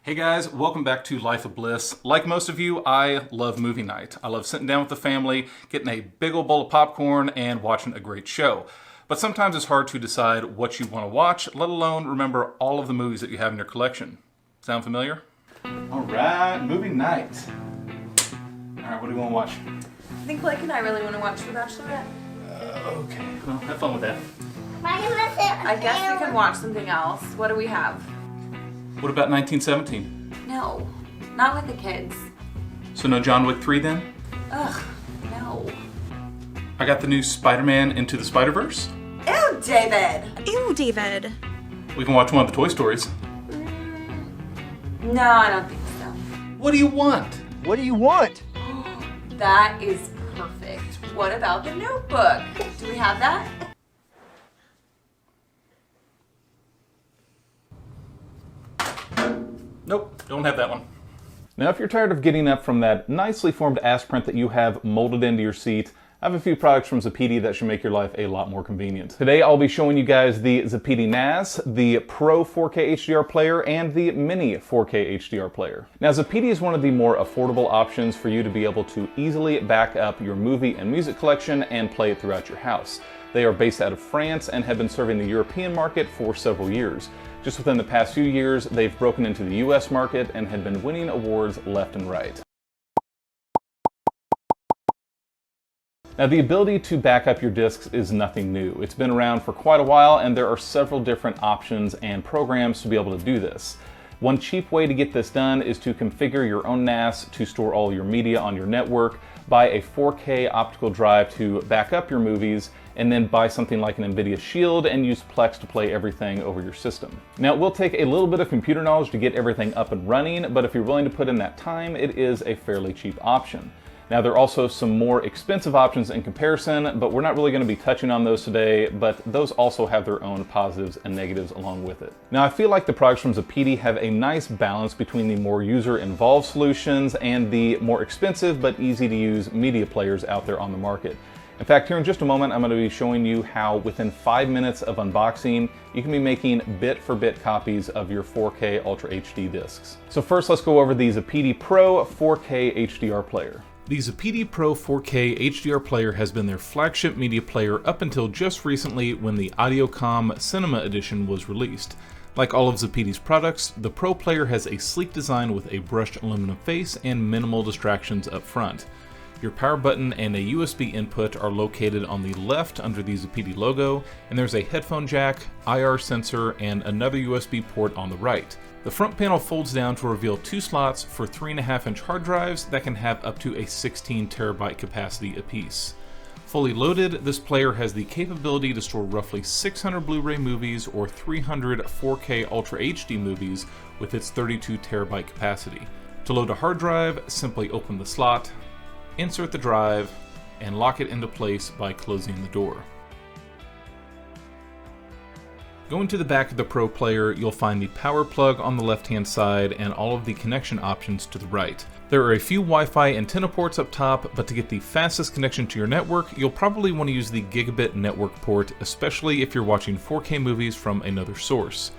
Hey guys, welcome back to Life of Bliss. Like most of you, I love movie night. I love sitting down with the family, getting a big old bowl of popcorn, and watching a great show. But sometimes it's hard to decide what you want to watch, let alone remember all of the movies that you have in your collection. Sound familiar? All right, movie night. All right, what do you want to watch? I think Blake and I really want to watch The Bachelorette. Okay, well, have fun with that. I guess we can watch something else. What do we have? What about 1917? No, not with the kids. So no John Wick 3 then? Ugh, no. I got the new Spider-Man Into the Spider-Verse. Ew, David! Ew, David. We can watch one of the Toy Stories. No, I don't think so. What do you want? What do you want? That is perfect. What about The Notebook? Do we have that? Nope, don't have that one. Now, if you're tired of getting up from that nicely formed ass print that you have molded into your seat, I have a few products from Zappiti that should make your life a lot more convenient. Today, I'll be showing you guys the Zappiti NAS, the Pro 4K HDR player, and the Mini 4K HDR player. Now, Zappiti is one of the more affordable options for you to be able to easily back up your movie and music collection and play it throughout your house. They are based out of France and have been serving the European market for several years. Just within the past few years, they've broken into the US market and had been winning awards left and right. Now, the ability to back up your discs is nothing new. It's been around for quite a while, and there are several different options and programs to be able to do this. One cheap way to get this done is to configure your own NAS to store all your media on your network, buy a 4K optical drive to back up your movies, and then buy something like an NVIDIA Shield and use Plex to play everything over your system. Now, it will take a little bit of computer knowledge to get everything up and running, but if you're willing to put in that time, it is a fairly cheap option. Now, there are also some more expensive options in comparison, but we're not really going to be touching on those today, but those also have their own positives and negatives along with it. Now, I feel like the products from Zappiti have a nice balance between the more user-involved solutions and the more expensive but easy-to-use media players out there on the market. In fact, here in just a moment, I'm going to be showing you how within 5 minutes of unboxing, you can be making bit-for-bit copies of your 4K Ultra HD discs. So first, let's go over the Zappiti Pro 4K HDR player. The Zappiti Pro 4K HDR player has been their flagship media player up until just recently when the Audiocom Cinema Edition was released. Like all of Zappiti's products, the Pro player has a sleek design with a brushed aluminum face and minimal distractions up front. Your power button and a USB input are located on the left under the Zappiti logo, and there's a headphone jack, IR sensor, and another USB port on the right. The front panel folds down to reveal two slots for 3.5-inch hard drives that can have up to a 16 terabyte capacity apiece. Fully loaded, this player has the capability to store roughly 600 Blu-ray movies or 300 4K Ultra HD movies with its 32 terabyte capacity. To load a hard drive, simply open the slot, insert the drive, and lock it into place by closing the door. Going to the back of the Pro player, you'll find the power plug on the left-hand side and all of the connection options to the right. There are a few Wi-Fi antenna ports up top, but to get the fastest connection to your network, you'll probably want to use the gigabit network port, especially if you're watching 4K movies from another source.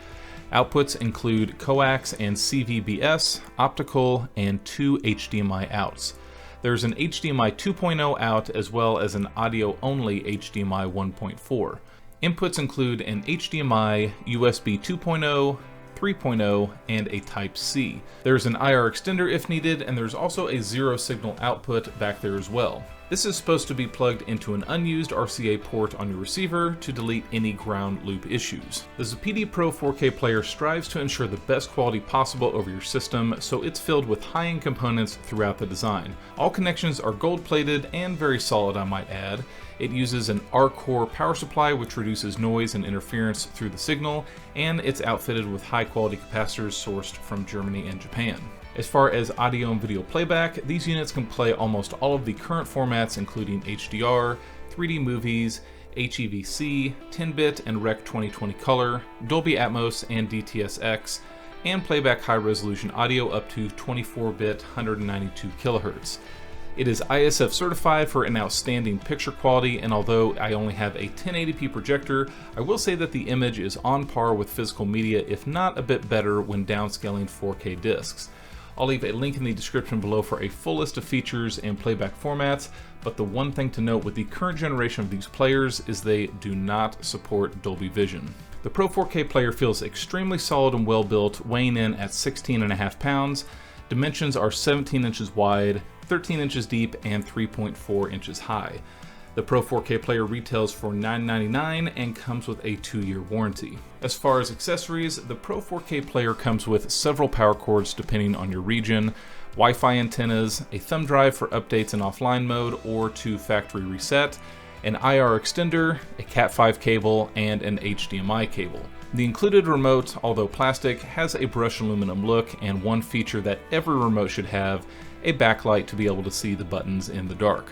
Outputs include coax and CVBS, optical, and 2 HDMI outs. There's an HDMI 2.0 out as well as an audio-only HDMI 1.4. Inputs include an HDMI, USB 2.0, 3.0, and a Type-C. There's an IR extender if needed, and there's also a zero signal output back there as well. This is supposed to be plugged into an unused RCA port on your receiver to delete any ground loop issues. The Zappiti Pro 4K player strives to ensure the best quality possible over your system, so it's filled with high-end components throughout the design. All connections are gold-plated and very solid, I might add. It uses an R-Core power supply which reduces noise and interference through the signal, and it's outfitted with high-quality capacitors sourced from Germany and Japan. As far as audio and video playback, these units can play almost all of the current formats including HDR, 3D movies, HEVC, 10-bit and Rec 2020 color, Dolby Atmos and DTS:X, and playback high-resolution audio up to 24-bit 192 kHz. It is ISF certified for an outstanding picture quality, and although I only have a 1080p projector, I will say that the image is on par with physical media, if not a bit better when downscaling 4K discs. I'll leave a link in the description below for a full list of features and playback formats, but the one thing to note with the current generation of these players is they do not support Dolby Vision. The Pro 4K player feels extremely solid and well built, weighing in at 16.5 pounds. Dimensions are 17 inches wide, 13 inches deep, and 3.4 inches high. The Pro 4K player retails for $999 and comes with a 2-year warranty. As far as accessories, the Pro 4K player comes with several power cords depending on your region, Wi-Fi antennas, a thumb drive for updates in offline mode or to factory reset, an IR extender, a Cat5 cable, and an HDMI cable. The included remote, although plastic, has a brushed aluminum look, and one feature that every remote should have, a backlight to be able to see the buttons in the dark.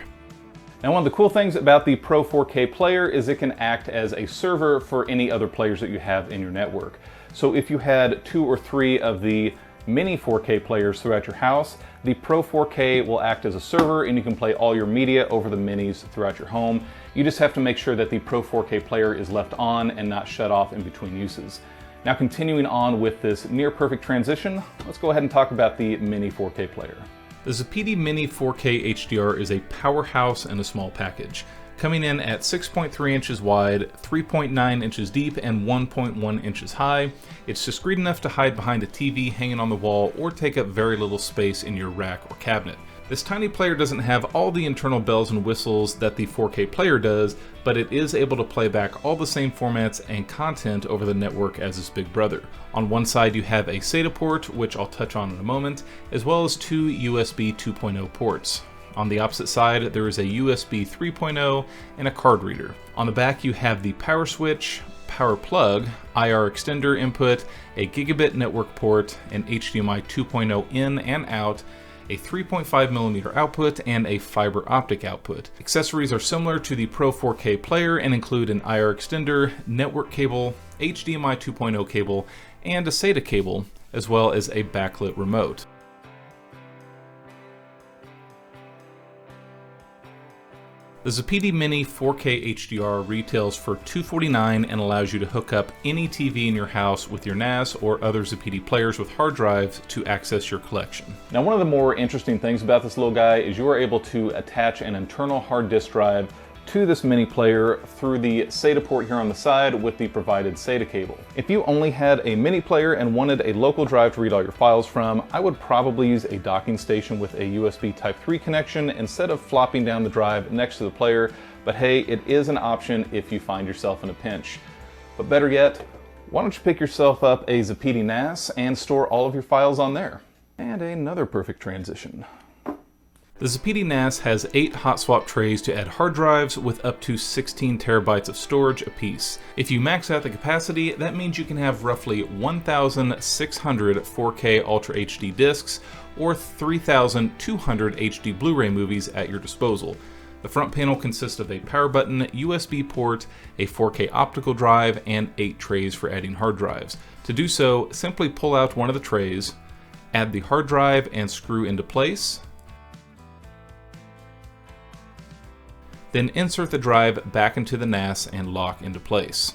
Now, one of the cool things about the Pro 4K player is it can act as a server for any other players that you have in your network. So if you had 2 or 3 of the mini 4K players throughout your house, the Pro 4K will act as a server and you can play all your media over the minis throughout your home. You just have to make sure that the Pro 4K player is left on and not shut off in between uses. Now, continuing on with this near perfect transition, let's go ahead and talk about the mini 4K player. The Zappiti Mini 4K HDR is a powerhouse in a small package, coming in at 6.3 inches wide, 3.9 inches deep, and 1.1 inches high. It's discreet enough to hide behind a TV hanging on the wall or take up very little space in your rack or cabinet. This tiny player doesn't have all the internal bells and whistles that the 4K player does, but it is able to play back all the same formats and content over the network as its big brother. On one side you have a SATA port, which I'll touch on in a moment, as well as 2 USB 2.0 ports. On the opposite side there is a USB 3.0 and a card reader. On the back you have the power switch, power plug, IR extender input, a gigabit network port, an HDMI 2.0 in and out, a 3.5mm output, and a fiber optic output. Accessories are similar to the Pro 4K player and include an IR extender, network cable, HDMI 2.0 cable, and a SATA cable, as well as a backlit remote. The Zappiti Mini 4K HDR retails for $249 and allows you to hook up any TV in your house with your NAS or other Zappiti players with hard drives to access your collection. Now, one of the more interesting things about this little guy is you are able to attach an internal hard disk drive to this mini player through the SATA port here on the side with the provided SATA cable. If you only had a mini player and wanted a local drive to read all your files from, I would probably use a docking station with a USB Type 3 connection instead of flopping down the drive next to the player, but hey, it is an option if you find yourself in a pinch. But better yet, why don't you pick yourself up a Zappiti NAS and store all of your files on there? And another perfect transition. The Zappiti NAS has 8 hot swap trays to add hard drives with up to 16 terabytes of storage apiece. If you max out the capacity, that means you can have roughly 1,600 4K Ultra HD discs or 3,200 HD Blu-ray movies at your disposal. The front panel consists of a power button, USB port, a 4K optical drive, and 8 trays for adding hard drives. To do so, simply pull out one of the trays, add the hard drive and screw into place. Then insert the drive back into the NAS and lock into place.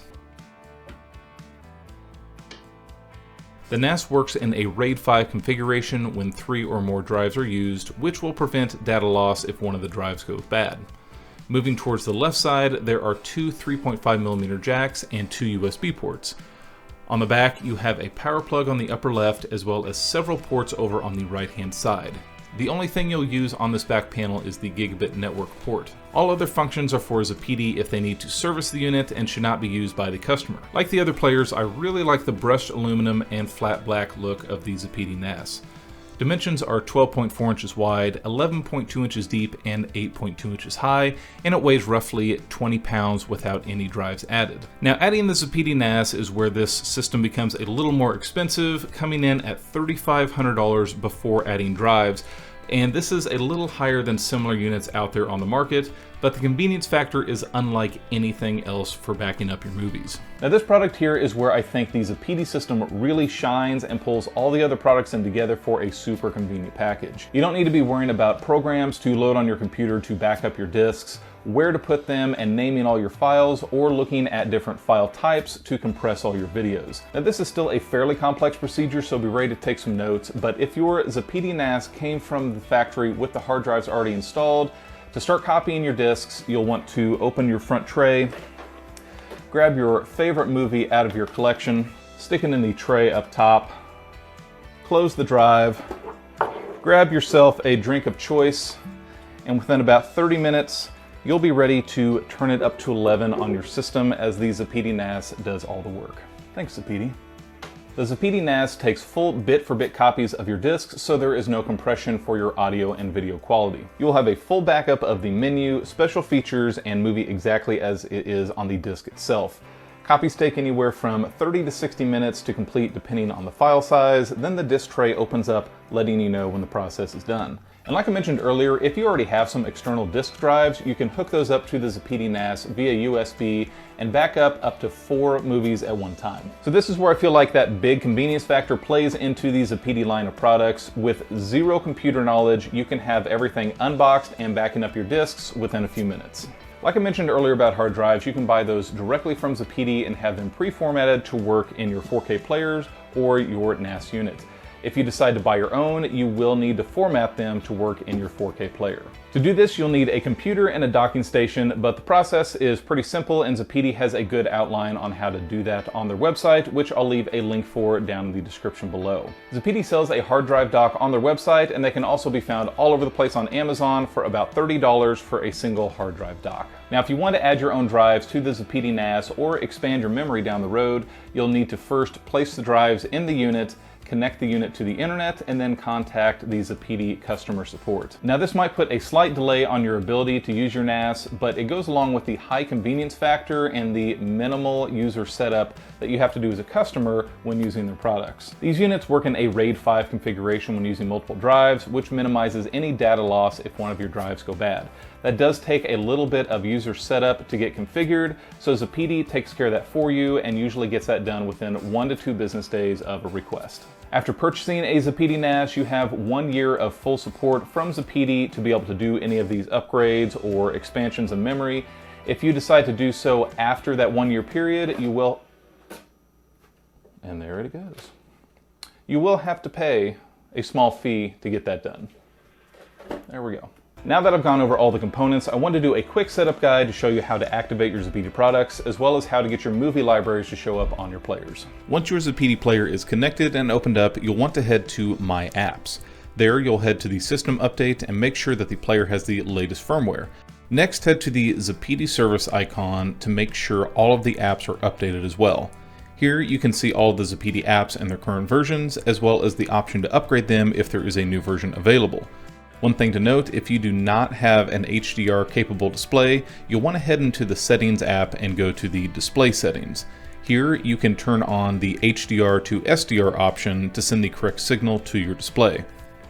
The NAS works in a RAID 5 configuration when 3 or more drives are used, which will prevent data loss if one of the drives goes bad. Moving towards the left side, there are 2 3.5mm jacks and 2 USB ports. On the back, you have a power plug on the upper left as well as several ports over on the right-hand side. The only thing you'll use on this back panel is the gigabit network port. All other functions are for Zappiti if they need to service the unit and should not be used by the customer. Like the other players, I really like the brushed aluminum and flat black look of the Zappiti NAS. Dimensions are 12.4 inches wide, 11.2 inches deep, and 8.2 inches high, and it weighs roughly 20 pounds without any drives added. Now, adding the Zappiti NAS is where this system becomes a little more expensive, coming in at $3,500 before adding drives. And this is a little higher than similar units out there on the market, but the convenience factor is unlike anything else for backing up your movies. Now this product here is where I think the Zappiti system really shines and pulls all the other products in together for a super convenient package. You don't need to be worrying about programs to load on your computer to back up your discs, where to put them and naming all your files, or looking at different file types to compress all your videos. Now this is still a fairly complex procedure, so be ready to take some notes, but if your Zappiti NAS came from the factory with the hard drives already installed, to start copying your discs, you'll want to open your front tray, grab your favorite movie out of your collection, stick it in the tray up top, close the drive, grab yourself a drink of choice, and within about 30 minutes, you'll be ready to turn it up to 11 on your system, as the Zappiti NAS does all the work. Thanks, Zappiti. The Zappiti NAS takes full bit-for-bit copies of your discs, so there is no compression for your audio and video quality. You will have a full backup of the menu, special features, and movie exactly as it is on the disc itself. Copies take anywhere from 30 to 60 minutes to complete depending on the file size, then the disc tray opens up, letting you know when the process is done. And like I mentioned earlier, if you already have some external disk drives, you can hook those up to the Zappiti NAS via USB and back up to 4 movies at one time. So this is where I feel like that big convenience factor plays into the Zappiti line of products. With zero computer knowledge, you can have everything unboxed and backing up your discs within a few minutes. Like I mentioned earlier about hard drives, you can buy those directly from Zappiti and have them pre-formatted to work in your 4K players or your NAS unit. If you decide to buy your own, you will need to format them to work in your 4K player. To do this, you'll need a computer and a docking station, but the process is pretty simple, and Zappiti has a good outline on how to do that on their website, which I'll leave a link for down in the description below. Zappiti sells a hard drive dock on their website, and they can also be found all over the place on Amazon for about $30 for a single hard drive dock. Now, if you want to add your own drives to the Zappiti NAS or expand your memory down the road, you'll need to first place the drives in the unit, connect the unit to the internet, and then contact the Zappiti customer support. Now this might put a slight delay on your ability to use your NAS, but it goes along with the high convenience factor and the minimal user setup that you have to do as a customer when using their products. These units work in a RAID 5 configuration when using multiple drives, which minimizes any data loss if one of your drives go bad. That does take a little bit of user setup to get configured, so Zappiti takes care of that for you and usually gets that done within 1 to 2 business days of a request. After purchasing a Zappiti NAS, you have 1 year of full support from Zappiti to be able to do any of these upgrades or expansions of memory. If you decide to do so after that 1 year period, you will, and there it goes. You will have to pay a small fee to get that done. There we go. Now that I've gone over all the components, I want to do a quick setup guide to show you how to activate your Zappiti products, as well as how to get your movie libraries to show up on your players. Once your Zappiti player is connected and opened up, you'll want to head to My Apps. There you'll head to the System Update and make sure that the player has the latest firmware. Next, head to the Zappiti service icon to make sure all of the apps are updated as well. Here you can see all of the Zappiti apps and their current versions, as well as the option to upgrade them if there is a new version available. One thing to note, if you do not have an HDR capable display, you'll want to head into the Settings app and go to the Display Settings. Here you can turn on the HDR to SDR option to send the correct signal to your display.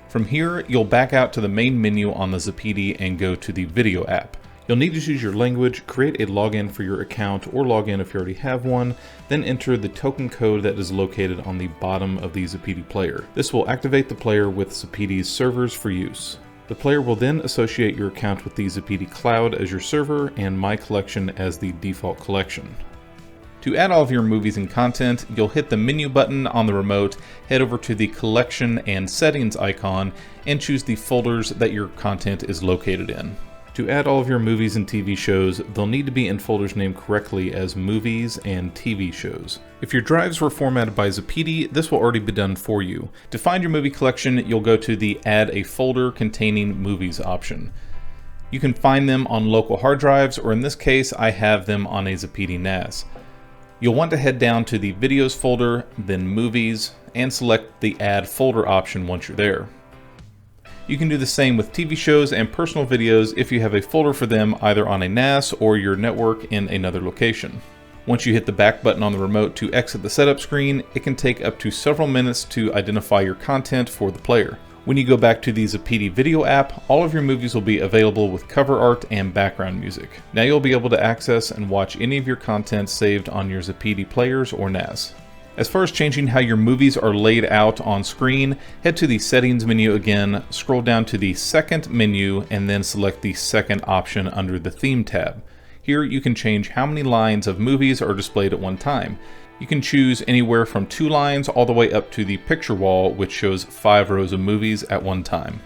From here, you'll back out to the main menu on the Zappiti and go to the Video app. You'll need to choose your language, create a login for your account or login if you already have one, then enter the token code that is located on the bottom of the Zappiti player. This will activate the player with Zappiti's servers for use. The player will then associate your account with the Zappiti Cloud as your server and My Collection as the default collection. To add all of your movies and content, you'll hit the menu button on the remote, head over to the Collection and Settings icon, and choose the folders that your content is located in. To add all of your movies and TV shows, they'll need to be in folders named correctly as Movies and TV Shows. If your drives were formatted by Zappiti, this will already be done for you. To find your movie collection, you'll go to the Add a Folder Containing Movies option. You can find them on local hard drives, or in this case, I have them on a Zappiti NAS. You'll want to head down to the Videos folder, then Movies, and select the Add Folder option once you're there. You can do the same with TV shows and personal videos if you have a folder for them either on a NAS or your network in another location. Once you hit the back button on the remote to exit the setup screen, it can take up to several minutes to identify your content for the player. When you go back to the Zappiti video app, all of your movies will be available with cover art and background music. Now you'll be able to access and watch any of your content saved on your Zappiti players or NAS. As far as changing how your movies are laid out on screen, head to the settings menu again, scroll down to the second menu, and then select the second option under the theme tab. Here you can change how many lines of movies are displayed at one time. You can choose anywhere from 2 lines all the way up to the picture wall, which shows 5 rows of movies at one time.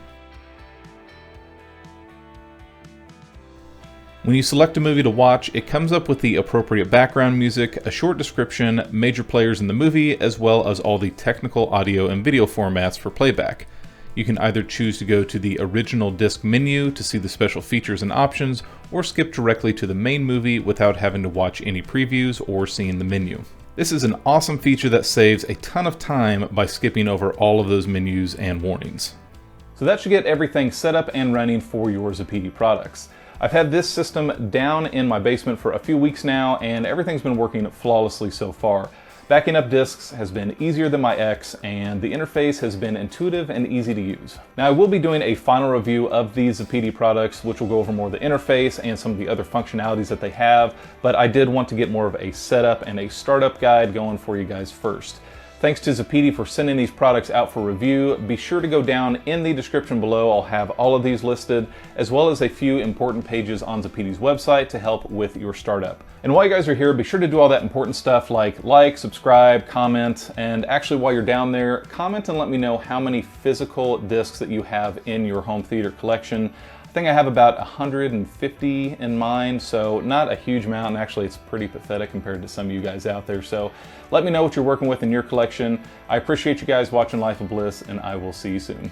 When you select a movie to watch, it comes up with the appropriate background music, a short description, major players in the movie, as well as all the technical audio and video formats for playback. You can either choose to go to the original disc menu to see the special features and options, or skip directly to the main movie without having to watch any previews or seeing the menu. This is an awesome feature that saves a ton of time by skipping over all of those menus and warnings. So that should get everything set up and running for your Zappiti products. I've had this system down in my basement for a few weeks now, and everything's been working flawlessly so far. Backing up discs has been easier than my ex, and the interface has been intuitive and easy to use. Now I will be doing a final review of these Zappiti products, which will go over more of the interface and some of the other functionalities that they have, but I did want to get more of a setup and a startup guide going for you guys first. Thanks to Zappiti for sending these products out for review. Be sure to go down in the description below. I'll have all of these listed, as well as a few important pages on Zappiti's website to help with your startup. And while you guys are here, be sure to do all that important stuff like, subscribe, comment, and actually while you're down there, comment and let me know how many physical discs that you have in your home theater collection. I think I have about 150 in mind, so not a huge amount, and actually it's pretty pathetic compared to some of you guys out there. So let me know what you're working with in your collection. I appreciate you guys watching Life of Bliss, and I will see you soon.